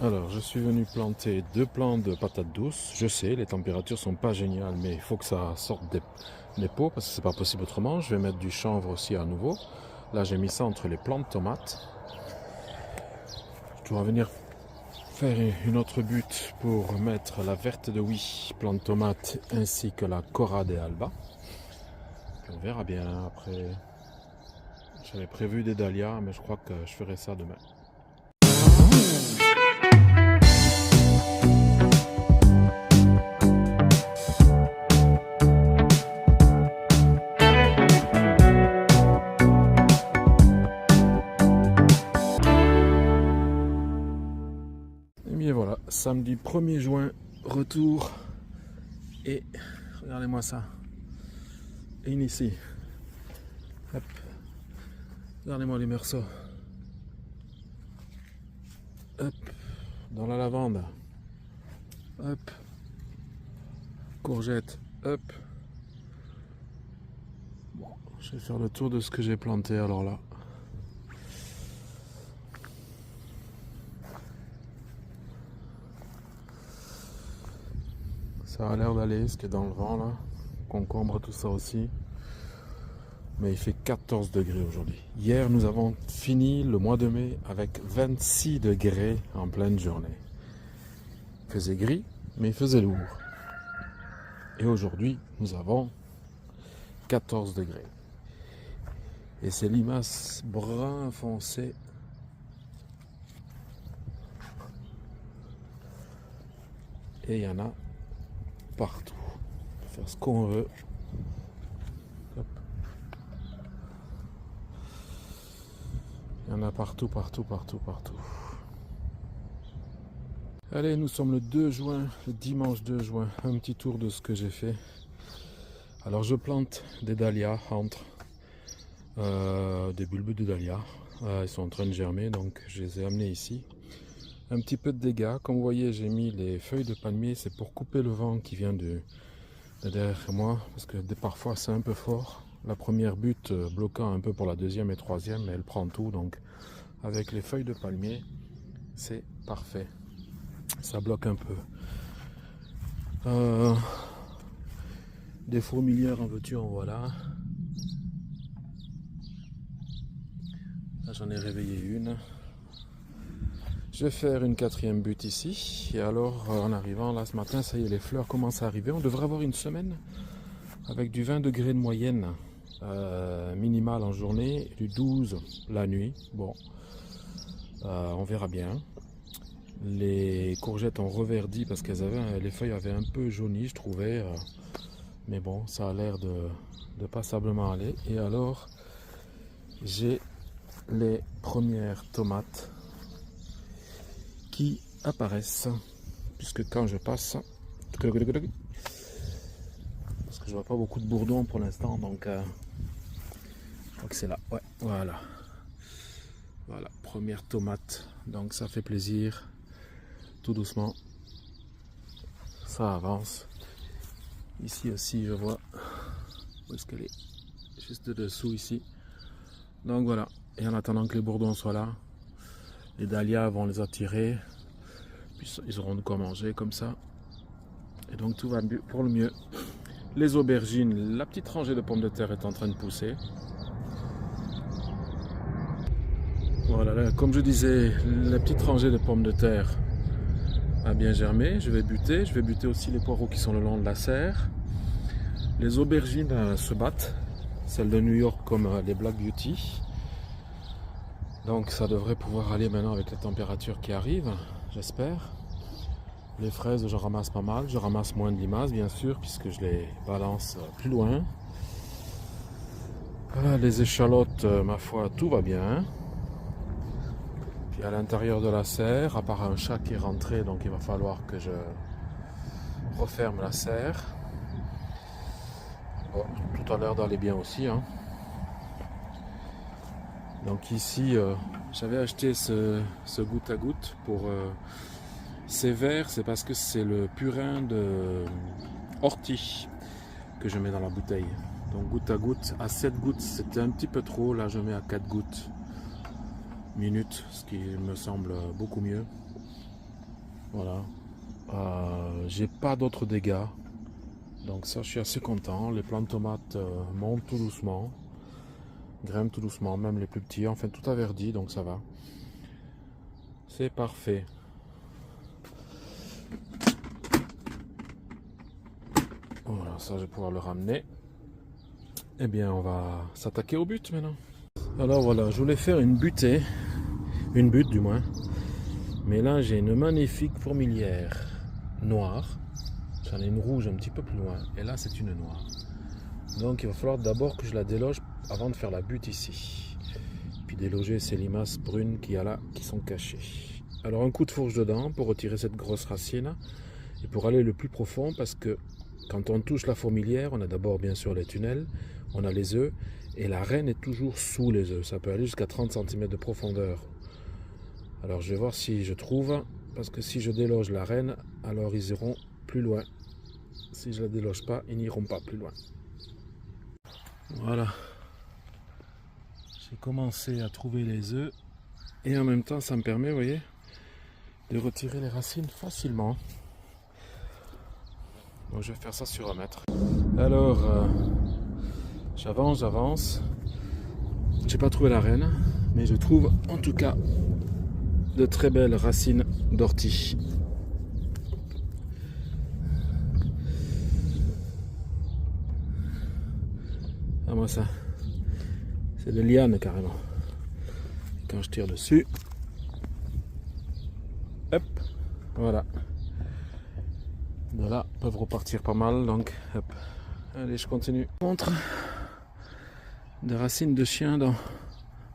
Alors, je suis venu planter 2 plants de patates douces. Je sais, les températures sont pas géniales, mais il faut que ça sorte des pots parce que c'est pas possible autrement. Je vais mettre du chanvre aussi à nouveau. Là, j'ai mis ça entre les plants de tomates. Je dois venir faire une autre butte pour mettre la verte de oui, plante de tomates, ainsi que la Cora de Alba. Puis on verra bien après. J'avais prévu des dahlias, mais je crois que je ferai ça demain. Et bien voilà, samedi 1er juin, retour. Et regardez-moi ça. Et ici. Hop. Regardez-moi les merceaux. Hop. Dans la lavande. Hop. Courgettes. Hop. Bon, je vais faire le tour de ce que j'ai planté alors là. Ça a l'air d'aller, ce qui est dans le vent là. Concombre, tout ça aussi. Mais il fait 14 degrés aujourd'hui. Hier, nous avons fini le mois de mai avec 26 degrés en pleine journée. Il faisait gris, mais il faisait lourd. Et aujourd'hui, nous avons 14 degrés. Et c'est limaces brun foncé. Et il y en a partout. On peut faire ce qu'on veut. Hop. Il y en a partout, partout, partout, partout. Allez, nous sommes le 2 juin, le dimanche 2 juin. Un petit tour de ce que j'ai fait. Alors je plante des dahlias entre des bulbes de dahlias. Ils sont en train de germer, donc je les ai amenés ici. Un petit peu de dégâts. Comme vous voyez, j'ai mis les feuilles de palmier. C'est pour couper le vent qui vient de derrière moi. Parce que parfois c'est un peu fort. La première butte bloquant un peu pour la deuxième et troisième. Mais elle prend tout. Donc avec les feuilles de palmier, c'est parfait. Ça bloque un peu. Des fourmilières en veux-tu, en voilà. Là j'en ai réveillé une. Je vais faire une 4e butte ici. Et alors en arrivant là ce matin, ça y est, les fleurs commencent à arriver. On devrait avoir une semaine avec du 20 degrés de moyenne minimale en journée et du 12 la nuit. Bon, on verra bien. Les courgettes ont reverdi parce qu'elles avaient les feuilles avaient un peu jauni, je trouvais. Mais bon, ça a l'air de passablement aller. Et alors, j'ai les premières tomates qui apparaissent. Puisque quand je passe, parce que je vois pas beaucoup de bourdons pour l'instant, donc je crois que c'est là. Ouais, voilà. Voilà, première tomate. Donc ça fait plaisir. Tout doucement, ça avance. Ici aussi, je vois où est-ce qu'elle est. Juste dessous ici. Donc voilà. Et en attendant que les bourdons soient là, les dahlias vont les attirer. Puis ils auront de quoi manger comme ça. Et donc tout va pour le mieux. Les aubergines, la petite rangée de pommes de terre est en train de pousser. Voilà, là, comme je disais, la petite rangée de pommes de terre a bien germé. Je vais buter aussi les poireaux qui sont le long de la serre. Les aubergines se battent, celles de New York comme les Black Beauty. Donc ça devrait pouvoir aller maintenant avec la température qui arrive, j'espère. Les fraises, je ramasse pas mal. Je ramasse moins de limaces, bien sûr, puisque je les balance plus loin. Les échalotes, ma foi, tout va bien. Puis à l'intérieur de la serre, à part un chat qui est rentré, donc il va falloir que je referme la serre. Bon, tout a l'air d'aller bien aussi. Hein. Donc ici, j'avais acheté ce goutte à goutte pour... ces verres, c'est parce que c'est le purin de ortie que je mets dans la bouteille. Donc goutte à goutte, à 7 gouttes, c'était un petit peu trop. Là, je mets à 4 gouttes minutes, ce qui me semble beaucoup mieux. Voilà. J'ai pas d'autres dégâts. Donc ça, je suis assez content. Les plants de tomates montent tout doucement. Grimpent tout doucement, même les plus petits. Enfin, tout a verdi, donc ça va. C'est parfait. Voilà, ça, je vais pouvoir le ramener. Eh bien, on va s'attaquer au but maintenant. Alors voilà, je voulais faire une butée. Une butte du moins. Mais là, j'ai une magnifique fourmilière noire. J'en ai une rouge un petit peu plus loin. Et là, c'est une noire. Donc, il va falloir d'abord que je la déloge avant de faire la butte ici. Puis déloger ces limaces brunes qu'il y a là, qui sont cachées. Alors, un coup de fourche dedans pour retirer cette grosse racine. Et pour aller le plus profond, parce que quand on touche la fourmilière, on a d'abord bien sûr les tunnels, on a les œufs. Et la reine est toujours sous les œufs. Ça peut aller jusqu'à 30 cm de profondeur. Alors je vais voir si je trouve, parce que si je déloge la reine, alors ils iront plus loin. Si je la déloge pas, ils n'iront pas plus loin. Voilà. J'ai commencé à trouver les œufs. Et en même temps, ça me permet, vous voyez, de retirer les racines facilement. Donc je vais faire ça sur 1 mètre. Alors, j'avance. J'ai pas trouvé la reine, mais je trouve en tout cas de très belles racines d'ortie. Ah moi ça, c'est des lianes carrément. Et quand je tire dessus, hop, voilà. De là peuvent repartir pas mal, donc hop. Allez, je continue. Contre des racines de chien dans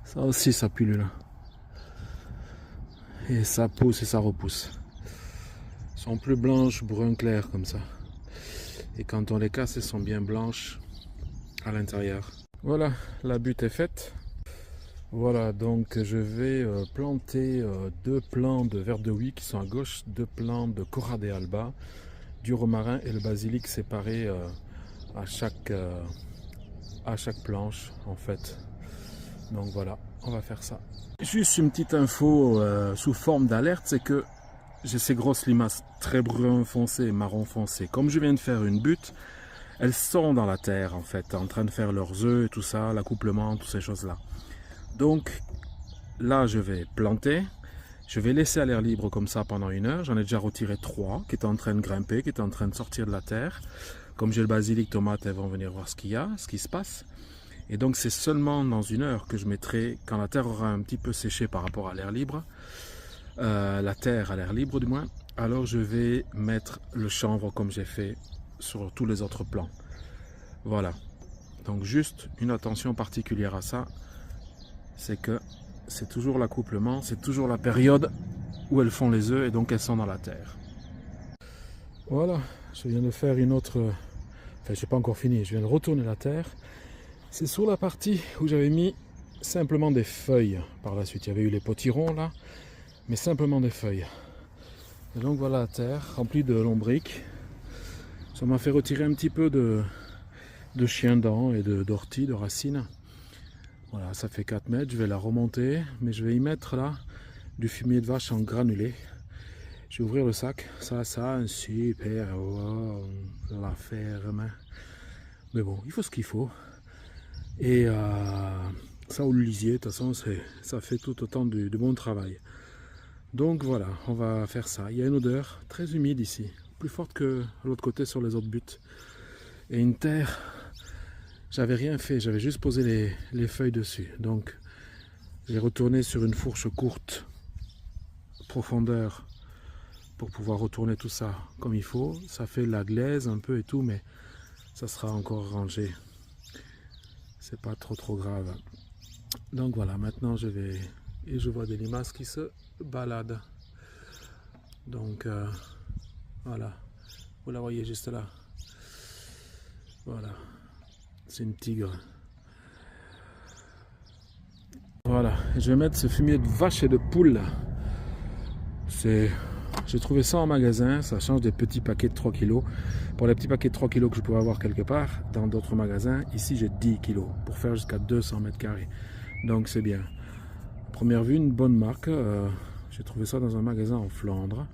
ça aussi, ça pullule. Et ça pousse et ça repousse. Elles sont plus blanches, brun clair comme ça. Et quand on les casse, elles sont bien blanches à l'intérieur. Voilà, la butte est faite. Voilà, donc je vais planter 2 plants de vert de Huy qui sont à gauche, 2 plants de Cora de Alba, du romarin et le basilic séparés à chaque planche en fait. Donc voilà, on va faire ça. Juste une petite info sous forme d'alerte, c'est que j'ai ces grosses limaces très brun foncé, marron foncé. Comme je viens de faire une butte, elles sont dans la terre en fait, en train de faire leurs œufs et tout ça, l'accouplement, toutes ces choses là. Donc là je vais planter, je vais laisser à l'air libre comme ça pendant 1 heure. J'en ai déjà retiré 3 qui étaient en train de grimper, qui étaient en train de sortir de la terre. Comme j'ai le basilic, tomate, elles vont venir voir ce qu'il y a, ce qui se passe. Et donc c'est seulement dans 1 heure que je mettrai, quand la terre aura un petit peu séché par rapport à l'air libre, la terre à l'air libre du moins, alors je vais mettre le chanvre comme j'ai fait sur tous les autres plants. Voilà. Donc juste une attention particulière à ça, c'est que c'est toujours l'accouplement, c'est toujours la période où elles font les œufs et donc elles sont dans la terre. Voilà, je viens de faire une autre... Enfin, je n'ai pas encore fini, je viens de retourner la terre. C'est sur la partie où j'avais mis simplement des feuilles par la suite. Il y avait eu les potirons là, mais simplement des feuilles. Et donc voilà la terre remplie de lombriques. Ça m'a fait retirer un petit peu de chien-dent et d'ortie, de racines. Voilà, ça fait 4 mètres, je vais la remonter, mais je vais y mettre là du fumier de vache en granulé. Je vais ouvrir le sac, ça un super, wow, la ferme. Mais bon, il faut ce qu'il faut. Et ça au lisier, de toute façon, ça fait tout autant de bon travail. Donc voilà, on va faire ça. Il y a une odeur très humide ici, plus forte que l'autre côté sur les autres buttes. Et une terre, j'avais rien fait, j'avais juste posé les feuilles dessus. Donc j'ai retourné sur une fourche courte, profondeur, pour pouvoir retourner tout ça comme il faut. Ça fait la glaise un peu et tout, mais ça sera encore rangé. C'est pas trop grave. Donc voilà, maintenant je vais... Et je vois des limaces qui se baladent. Donc voilà, vous la voyez juste là. Voilà, c'est une tigre. Voilà, je vais mettre ce fumier de vache et de poule. J'ai trouvé ça en magasin, ça change des petits paquets de 3 kg. Pour les petits paquets de 3 kg que je pourrais avoir quelque part, dans d'autres magasins, ici j'ai 10 kg pour faire jusqu'à 200 mètres carrés. Donc c'est bien. Première vue, une bonne marque. J'ai trouvé ça dans un magasin en Flandre.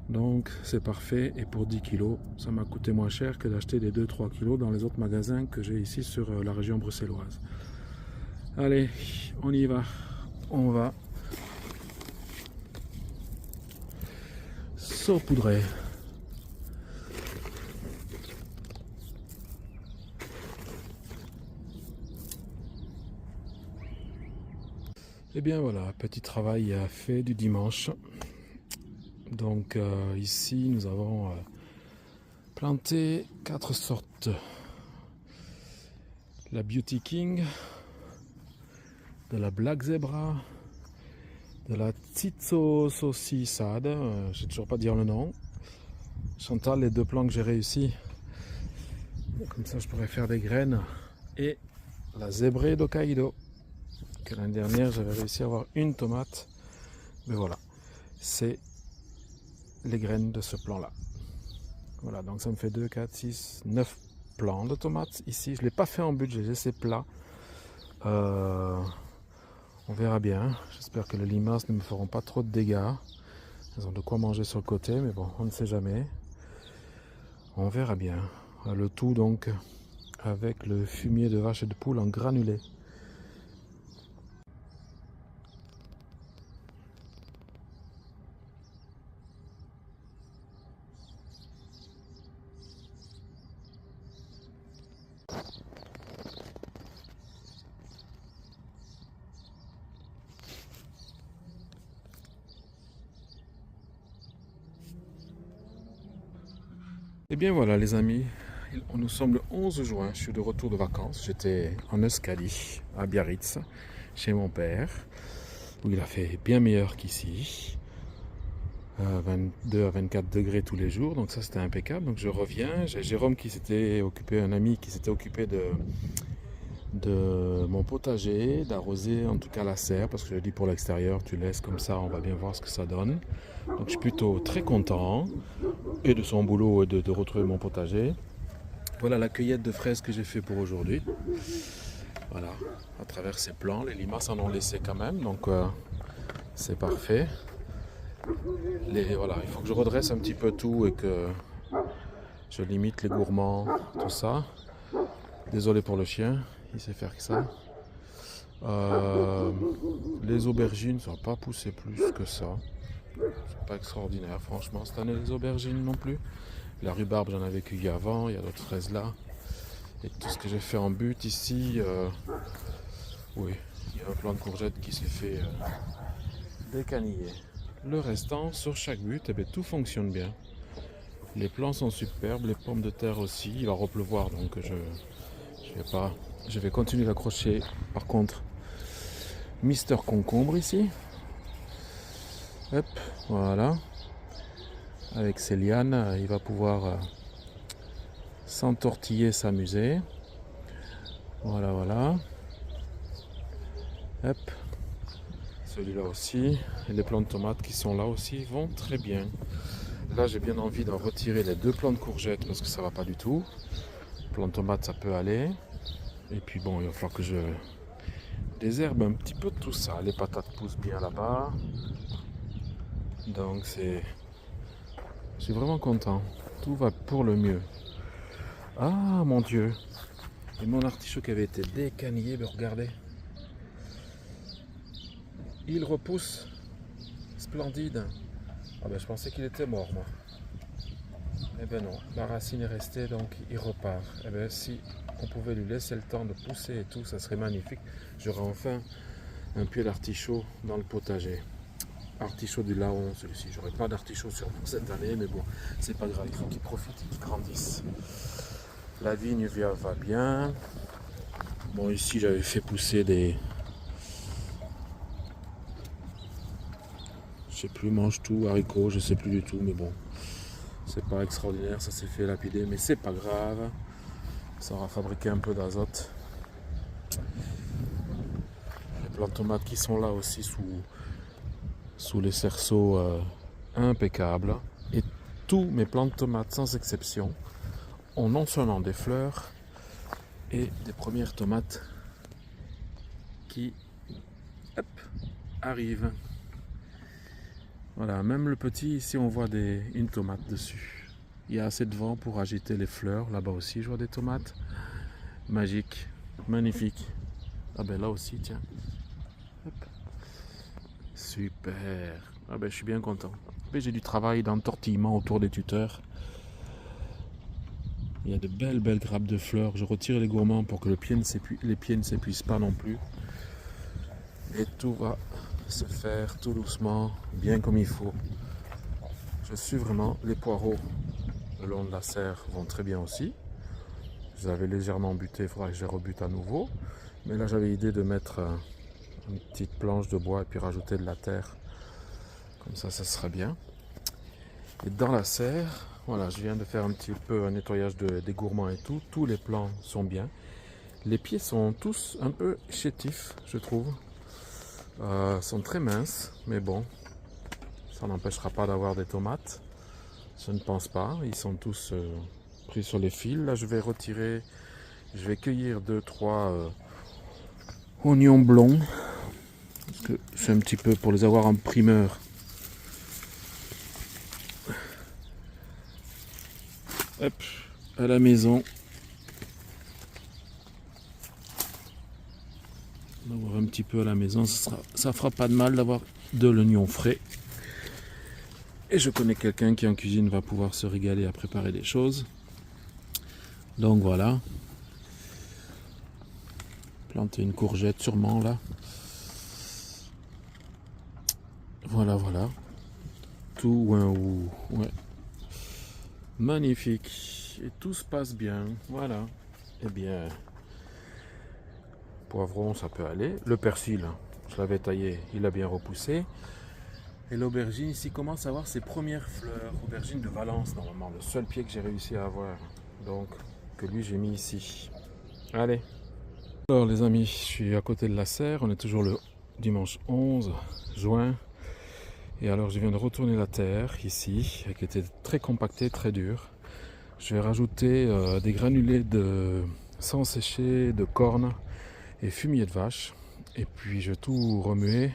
Donc c'est parfait, et pour 10 kilos, ça m'a coûté moins cher que d'acheter des 2-3 kilos dans les autres magasins que j'ai ici sur la région bruxelloise. Allez, on y va, on va saupoudrer. Et bien voilà, petit travail fait du dimanche. Donc ici nous avons planté 4 sortes. La Beauty King, de la Black Zebra, de la Tsitsosossisade, je sais toujours pas dire le nom. Chantal, les 2 plants que j'ai réussi, comme ça je pourrais faire des graines. Et la Zébrée d'Hokkaido, que l'année dernière j'avais réussi à avoir une tomate. Mais voilà, c'est les graines de ce plant là. Voilà, donc ça me fait 2, 4, 6, 9 plants de tomates ici. Je ne l'ai pas fait en but, j'ai laissé plat. On verra bien. J'espère que les limaces ne me feront pas trop de dégâts. Elles ont de quoi manger sur le côté, mais bon, on ne sait jamais. On verra bien. Le tout donc avec le fumier de vache et de poule en granulé. Et bien voilà les amis, nous sommes le 11 juin, je suis de retour de vacances. J'étais en Euskadi, à Biarritz, chez mon père, où il a fait bien meilleur qu'ici. 22 à 24 degrés tous les jours, donc ça c'était impeccable. Donc je reviens, j'ai Jérôme qui s'était occupé, un ami qui s'était occupé de mon potager, d'arroser en tout cas la serre, parce que je dis pour l'extérieur, tu laisses comme ça, on va bien voir ce que ça donne. Donc je suis plutôt très content, et de son boulot et de retrouver mon potager. Voilà la cueillette de fraises que j'ai fait pour aujourd'hui. Voilà, à travers ces plants, les limaces en ont laissé quand même, donc c'est parfait. Voilà, il faut que je redresse un petit peu tout et que je limite les gourmands, tout ça. Désolé pour le chien, il sait faire que ça. Les aubergines, ça n'a pas poussé plus que ça. C'est pas extraordinaire, franchement, cette année, les aubergines non plus. La rhubarbe, j'en avais cueilli avant, il y a d'autres fraises là. Et tout ce que j'ai fait en but ici, oui, il y a un plant de courgettes qui s'est fait décaniller. Le restant, sur chaque but, eh bien, tout fonctionne bien. Les plants sont superbes, les pommes de terre aussi. Il va repleuvoir, donc je vais continuer d'accrocher. Par contre, Mister Concombre ici. Hop, voilà. Avec ses lianes, il va pouvoir s'entortiller, s'amuser. Voilà, voilà. Hop. Celui-là aussi. Et les plants de tomates qui sont là aussi vont très bien. Là, j'ai bien envie d'en retirer les 2 plants de courgettes parce que ça va pas du tout. Plants de tomates, ça peut aller. Et puis bon, il va falloir que je désherbe un petit peu de tout ça. Les patates poussent bien là-bas. Donc je suis vraiment content. Tout va pour le mieux. Ah mon Dieu. Et mon artichaut qui avait été décanillé, mais regardez. Il repousse. Splendide. Ah ben je pensais qu'il était mort moi. Eh ben non, la racine est restée donc il repart. Eh ben si on pouvait lui laisser le temps de pousser et tout, ça serait magnifique. J'aurais enfin un pied d'artichaut dans le potager. Artichaut du Laon, celui-ci. J'aurais pas d'artichaut sûrement cette année, mais bon, c'est pas grave, il faut qu'il profite et qu'il grandisse. La vigne va bien. Bon, ici j'avais fait pousser des... Je sais plus, mange tout, haricots, je sais plus du tout, mais bon. C'est pas extraordinaire, ça s'est fait lapider, mais c'est pas grave. Ça aura fabriqué un peu d'azote. Les plants de tomates qui sont là aussi sous les cerceaux impeccables. Et tous mes plants de tomates, sans exception, ont non seulement des fleurs et des premières tomates qui arrivent. Voilà, même le petit, ici on voit une tomate dessus. Il y a assez de vent pour agiter les fleurs. Là-bas aussi, je vois des tomates. Magique, magnifique. Ah ben là aussi, tiens. Hop. Super. Ah ben je suis bien content. Mais j'ai du travail d'entortillement autour des tuteurs. Il y a de belles grappes de fleurs. Je retire les gourmands pour que les pieds ne s'épuisent pas non plus. Et tout va se faire tout doucement, bien comme il faut. Je suis vraiment, les poireaux le long de la serre vont très bien aussi. Je les avais légèrement butés, il faudra que je les rebute à nouveau. Mais là j'avais l'idée de mettre une petite planche de bois et puis rajouter de la terre. Comme ça serait bien. Et dans la serre, voilà, je viens de faire un petit peu un nettoyage des gourmands et tout. Tous les plants sont bien. Les pieds sont tous un peu chétifs, je trouve. Sont très minces, mais bon, ça n'empêchera pas d'avoir des tomates. Je ne pense pas. Ils sont tous pris sur les fils. Là, je vais retirer, je vais cueillir 2-3 oignons blonds. Parce que c'est un petit peu pour les avoir en primeur. Hop, à la maison. D'avoir un petit peu à la maison, ça fera pas de mal d'avoir de l'oignon frais. Et je connais quelqu'un qui en cuisine va pouvoir se régaler à préparer des choses. Donc voilà. Planter une courgette sûrement là. Voilà. Tout ouais. Magnifique. Et tout se passe bien. Voilà. Eh bien, poivron, ça peut aller. Le persil, je l'avais taillé, il a bien repoussé. Et l'aubergine ici commence à avoir ses premières fleurs. Aubergine de Valence, normalement, le seul pied que j'ai réussi à avoir. Donc, que lui, j'ai mis ici. Allez. Alors, les amis, je suis à côté de la serre. On est toujours le dimanche 11 juin. Et alors, je viens de retourner la terre ici, qui était très compactée, très dure. Je vais rajouter des granulés de sang séché, de corne et fumier de vache. Et puis, je vais tout remuer.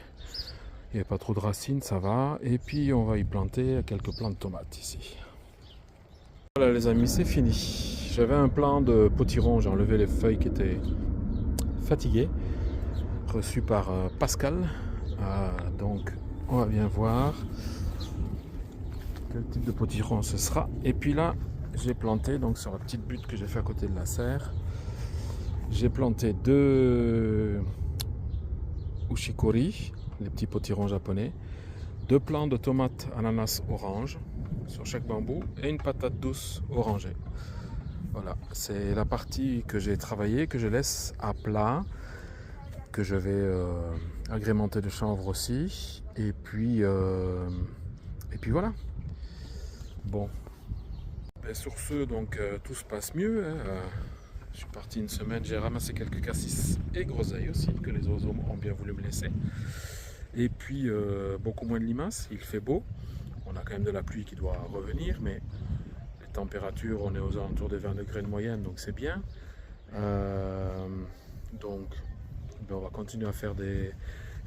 Il n'y a pas trop de racines, ça va. Et puis on va y planter quelques plants de tomates ici. Voilà les amis, c'est fini. J'avais un plant de potiron, j'ai enlevé les feuilles qui étaient fatiguées. Reçu par Pascal. Donc on va bien voir quel type de potiron ce sera. Et puis là, j'ai planté, donc sur la petite butte que j'ai fait à côté de la serre, j'ai planté 2 ushikori, les petits potirons japonais, 2 plants de tomates ananas orange sur chaque bambou et une patate douce orangée. Voilà, c'est la partie que j'ai travaillée, que je laisse à plat, que je vais agrémenter de chanvre aussi. Et puis voilà. Bon. Et sur ce, donc tout se passe mieux. Je suis parti une semaine, j'ai ramassé quelques cassis et groseilles aussi, que les oiseaux ont bien voulu me laisser. Et puis beaucoup moins de limaces, il fait beau. On a quand même de la pluie qui doit revenir, mais les températures, on est aux alentours des 20 degrés de moyenne, donc c'est bien. Donc on va continuer à faire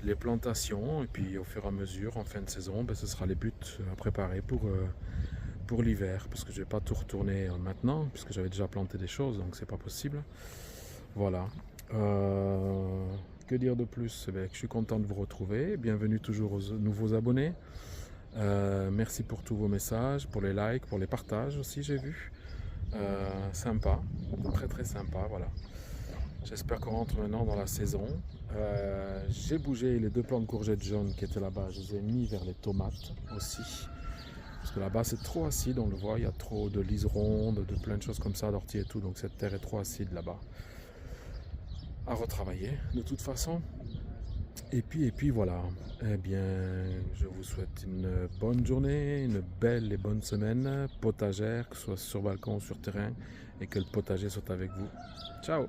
les plantations, et puis au fur et à mesure, en fin de saison, ce sera les buts à préparer pour l'hiver, parce que je ne vais pas tout retourner maintenant, puisque j'avais déjà planté des choses, donc c'est pas possible. Voilà. Que dire de plus? Je suis content de vous retrouver. Bienvenue toujours aux nouveaux abonnés. Merci pour tous vos messages, pour les likes, pour les partages aussi, j'ai vu. Sympa, très sympa, voilà. J'espère qu'on rentre maintenant dans la saison. J'ai bougé les 2 plants de courgettes jaunes qui étaient là-bas, je les ai mis vers les tomates aussi. Parce que là-bas c'est trop acide, on le voit, il y a trop de liserons, de plein de choses comme ça, d'ortie et tout, donc cette terre est trop acide là-bas. À retravailler de toute façon. Et puis voilà. Eh bien, je vous souhaite une bonne journée, une belle et bonne semaine potagère, que ce soit sur balcon ou sur terrain, et que le potager soit avec vous. Ciao!